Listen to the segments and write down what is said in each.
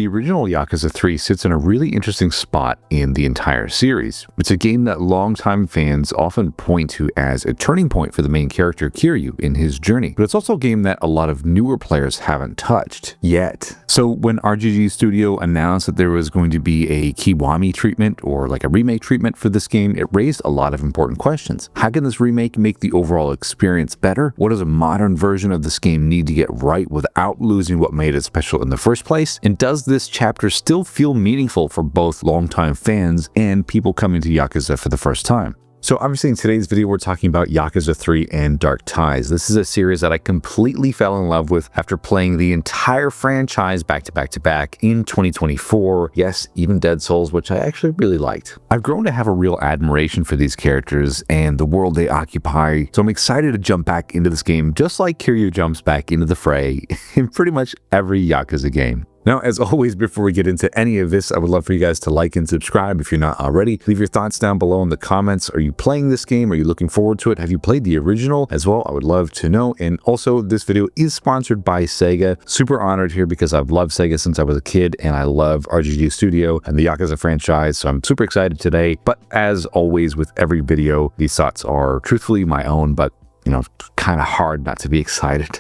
the original Yakuza 3 sits in a really interesting spot in the entire series. It's a game that longtime fans often point to as a turning point for the main character Kiryu in his journey, but it's also a game that a lot of newer players haven't touched yet. So when RGG Studio announced that there was going to be a Kiwami treatment or like a remake treatment for this game, it raised a lot of important questions. How can this remake make the overall experience better? What does a modern version of this game need to get right without losing what made it special in the first place? And does this chapter still feel meaningful for both longtime fans and people coming to Yakuza for the first time? So obviously in today's video, we're talking about Yakuza 3 and Dark Ties. This is a series that I completely fell in love with after playing the entire franchise back to back to back in 2024. Yes, even Dead Souls, which I actually really liked. I've grown to have a real admiration for these characters and the world they occupy, so I'm excited to jump back into this game just like Kiryu jumps back into the fray in pretty much every Yakuza game. Now, as always, before we get into any of this, I would love for you guys to like and subscribe if you're not already. Leave your thoughts down below in the comments. Are you playing this game? Are you looking forward to it? Have you played the original as well? I would love to know. And also, this video is sponsored by Sega. Super honored here because I've loved Sega since I was a kid, and I love RGG Studio and the Yakuza franchise, so I'm super excited today. But as always with every video, these thoughts are truthfully my own, but you know, kind of hard not to be excited.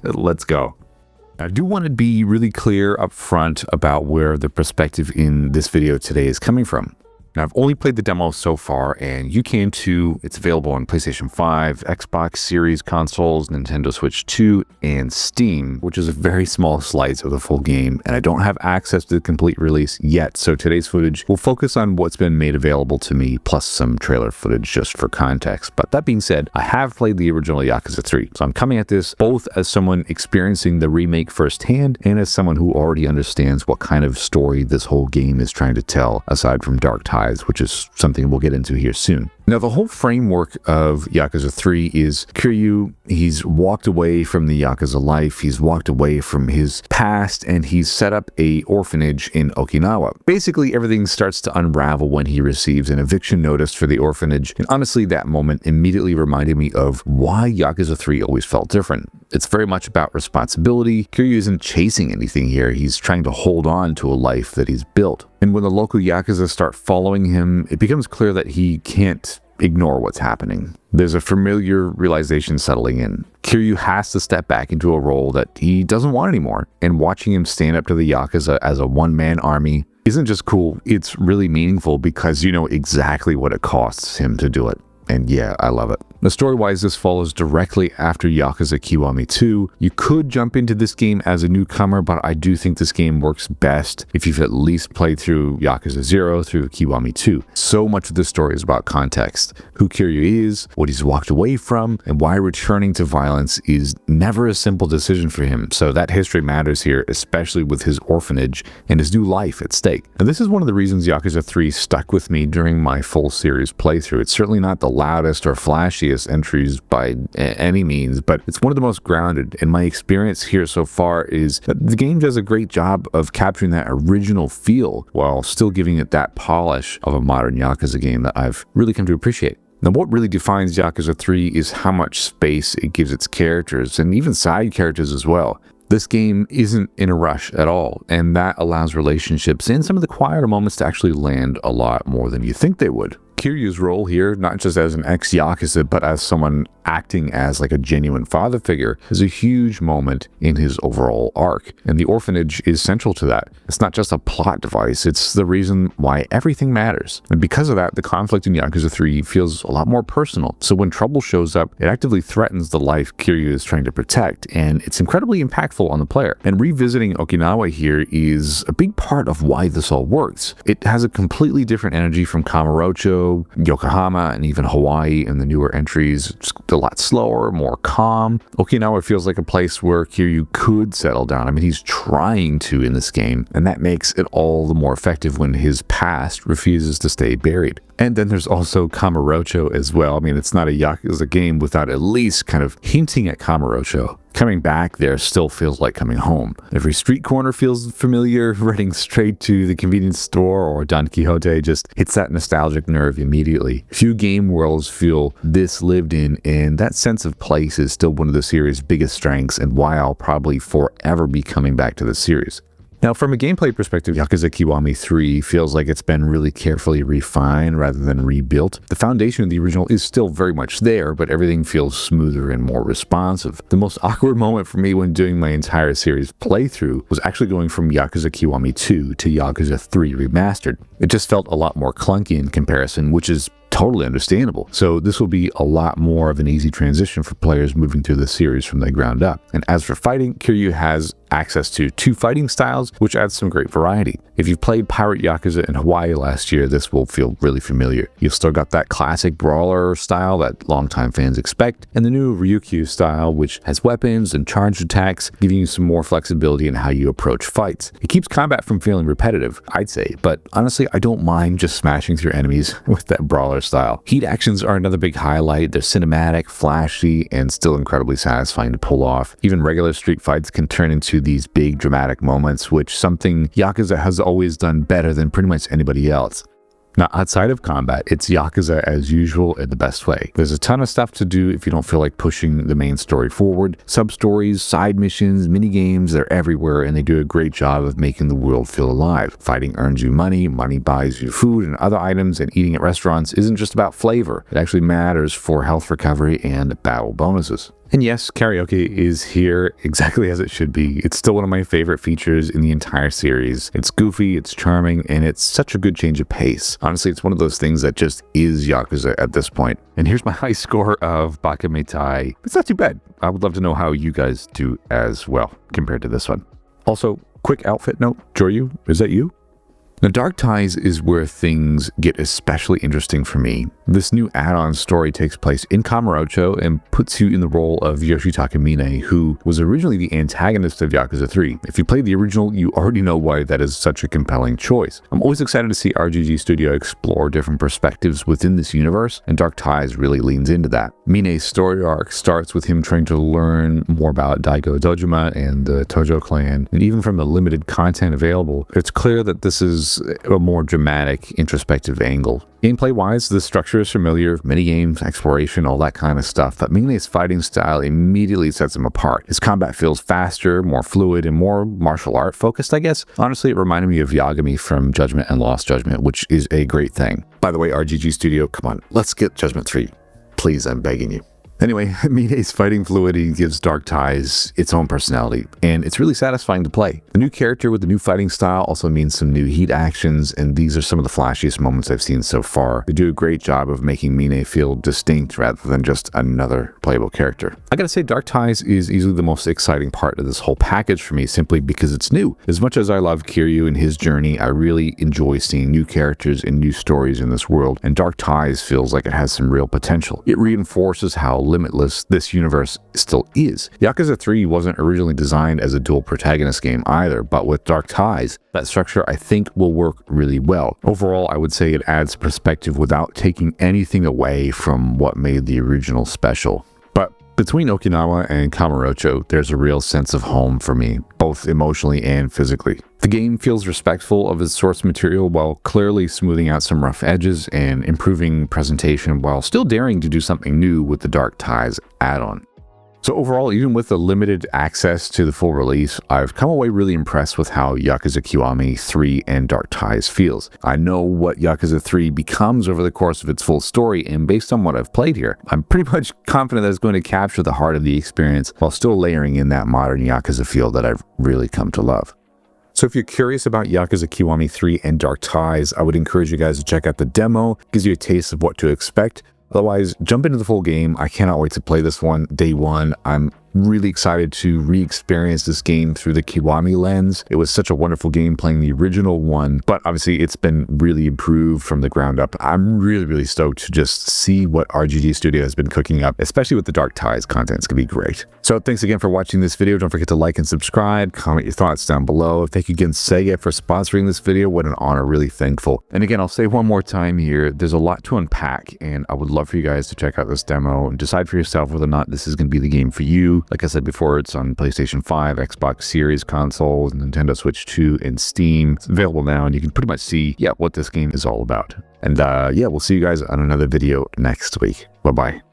Let's go. I do want to be really clear up front about where the perspective in this video today is coming from. Now, I've only played the demo so far, and you came to, it's available on PlayStation 5, Xbox Series consoles, Nintendo Switch 2, and Steam, which is a very small slice of the full game, and I don't have access to the complete release yet, so today's footage will focus on what's been made available to me, plus some trailer footage just for context. But that being said, I have played the original Yakuza 3, so I'm coming at this both as someone experiencing the remake firsthand, and as someone who already understands what kind of story this whole game is trying to tell, aside from Dark Ties, which is something we'll get into here soon. Now, the whole framework of Yakuza 3 is Kiryu, he's walked away from the Yakuza life, he's walked away from his past, and he's set up a orphanage in Okinawa. Basically, everything starts to unravel when he receives an eviction notice for the orphanage, and honestly, that moment immediately reminded me of why Yakuza 3 always felt different. It's very much about responsibility. Kiryu isn't chasing anything here, he's trying to hold on to a life that he's built. And when the local Yakuza start following him, it becomes clear that he can't ignore what's happening. There's a familiar realization settling in. Kiryu has to step back into a role that he doesn't want anymore, and watching him stand up to the Yakuza as a one-man army isn't just cool, it's really meaningful because you know exactly what it costs him to do it. And yeah, I love it. Now, story-wise, this follows directly after Yakuza Kiwami 2. You could jump into this game as a newcomer, but I do think this game works best if you've at least played through Yakuza 0 through Kiwami 2. So much of this story is about context. Who Kiryu is, what he's walked away from, and why returning to violence is never a simple decision for him. So that history matters here, especially with his orphanage and his new life at stake. Now, this is one of the reasons Yakuza 3 stuck with me during my full series playthrough. It's certainly not the loudest or flashiest entries by any means, but it's one of the most grounded, and my experience here so far is that the game does a great job of capturing that original feel while still giving it that polish of a modern Yakuza game that I've really come to appreciate. Now, what really defines Yakuza 3 is how much space it gives its characters, and even side characters as well. This game isn't in a rush at all, and that allows relationships and some of the quieter moments to actually land a lot more than you think they would. Kiryu's role here, not just as an ex-Yakuza, but as someone acting as like a genuine father figure, is a huge moment in his overall arc, and the orphanage is central to that. It's not just a plot device, it's the reason why everything matters. And because of that, the conflict in Yakuza 3 feels a lot more personal, so when trouble shows up, it actively threatens the life Kiryu is trying to protect, and it's incredibly impactful on the player. And revisiting Okinawa here is a big part of why this all works. It has a completely different energy from Kamurocho, Yokohama, and even Hawaii in the newer entries. It's a lot slower, more calm. Okinawa feels like a place where Kiryu could settle down. I mean, he's trying to in this game, and that makes it all the more effective when his past refuses to stay buried. And then there's also Kamurocho as well. I mean, it's not a Yakuza game without at least kind of hinting at Kamurocho. Coming back there still feels like coming home. Every street corner feels familiar. Running straight to the convenience store or Don Quixote just hits that nostalgic nerve immediately. Few game worlds feel this lived in, and that sense of place is still one of the series' biggest strengths and why I'll probably forever be coming back to the series. Now, from a gameplay perspective, Yakuza Kiwami 3 feels like it's been really carefully refined rather than rebuilt. The foundation of the original is still very much there, but everything feels smoother and more responsive. The most awkward moment for me when doing my entire series playthrough was actually going from Yakuza Kiwami 2 to Yakuza 3 Remastered. It just felt a lot more clunky in comparison, which is totally understandable. So this will be a lot more of an easy transition for players moving through the series from the ground up. And as for fighting, Kiryu has access to 2 fighting styles, which adds some great variety. If you've played Pirate Yakuza in Hawaii last year, this will feel really familiar. You've still got that classic brawler style that longtime fans expect, and the new Ryukyu style, which has weapons and charged attacks, giving you some more flexibility in how you approach fights. It keeps combat from feeling repetitive, I'd say, but honestly, I don't mind just smashing through enemies with that brawler style. Heat actions are another big highlight. They're cinematic, flashy, and still incredibly satisfying to pull off. Even regular street fights can turn into these big dramatic moments, which something Yakuza has always done better than pretty much anybody else. Now, outside of combat, it's Yakuza as usual in the best way. There's a ton of stuff to do if you don't feel like pushing the main story forward. Sub-stories, side missions, mini-games, they're everywhere, and they do a great job of making the world feel alive. Fighting earns you money, money buys you food and other items, and eating at restaurants isn't just about flavor. It actually matters for health recovery and battle bonuses. And yes, karaoke is here exactly as it should be. It's still one of my favorite features in the entire series. It's goofy, it's charming, and it's such a good change of pace. Honestly, it's one of those things that just is Yakuza at this point. And here's my high score of Bakemetai. It's not too bad. I would love to know how you guys do as well compared to this one. Also, quick outfit note. Joryu, is that you? Now, Dark Ties is where things get especially interesting for me. This new add-on story takes place in Kamurocho and puts you in the role of Yoshitaka Mine, who was originally the antagonist of Yakuza 3. If you played the original, you already know why that is such a compelling choice. I'm always excited to see RGG Studio explore different perspectives within this universe, and Dark Ties really leans into that. Mine's story arc starts with him trying to learn more about Daigo Dojima and the Tojo clan, and even from the limited content available, it's clear that this is a more dramatic, introspective angle. Gameplay-wise, the structure is familiar, minigames, exploration, all that kind of stuff, but Mine's fighting style immediately sets him apart. His combat feels faster, more fluid, and more martial art focused, I guess. Honestly, it reminded me of Yagami from Judgment and Lost Judgment, which is a great thing. By the way, RGG Studio, come on, let's get Judgment 3. Please, I'm begging you. Anyway, Mine's fighting fluidity gives Dark Ties its own personality, and it's really satisfying to play. The new character with the new fighting style also means some new heat actions, and these are some of the flashiest moments I've seen so far. They do a great job of making Mine feel distinct rather than just another playable character. I gotta say, Dark Ties is easily the most exciting part of this whole package for me, simply because it's new. As much as I love Kiryu and his journey, I really enjoy seeing new characters and new stories in this world, and Dark Ties feels like it has some real potential. It reinforces how limitless this universe still is. Yakuza 3 wasn't originally designed as a dual protagonist game either, but with Dark Ties, that structure I think will work really well. Overall, I would say it adds perspective without taking anything away from what made the original special. But between Okinawa and Kamurocho, there's a real sense of home for me, both emotionally and physically. The game feels respectful of its source material while clearly smoothing out some rough edges and improving presentation while still daring to do something new with the Dark Ties add-on. So overall, even with the limited access to the full release, I've come away really impressed with how Yakuza Kiwami 3 and Dark Ties feels. I know what Yakuza 3 becomes over the course of its full story, and based on what I've played here, I'm pretty much confident that it's going to capture the heart of the experience while still layering in that modern Yakuza feel that I've really come to love. So if you're curious about Yakuza Kiwami 3 and Dark Ties, I would encourage you guys to check out the demo. It gives you a taste of what to expect. Otherwise, jump into the full game. I cannot wait to play this one day one. I'm really excited to re-experience this game through the Kiwami lens. It was such a wonderful game playing the original one, but obviously it's been really improved from the ground up. I'm really stoked to just see what RGG Studio has been cooking up, especially with the Dark Ties content. It's gonna be great. So thanks again for watching this video. Don't forget to like and subscribe, comment your thoughts down below. Thank you again, Sega, for sponsoring this video. What an honor, really thankful. And again, I'll say one more time here, there's a lot to unpack, and I would love for you guys to check out this demo and decide for yourself whether or not this is gonna be the game for you. Like I said before, it's on PlayStation 5, Xbox Series consoles, Nintendo Switch 2, and Steam. It's available now, and you can pretty much see, what this game is all about. And yeah, we'll see you guys on another video next week. Bye-bye.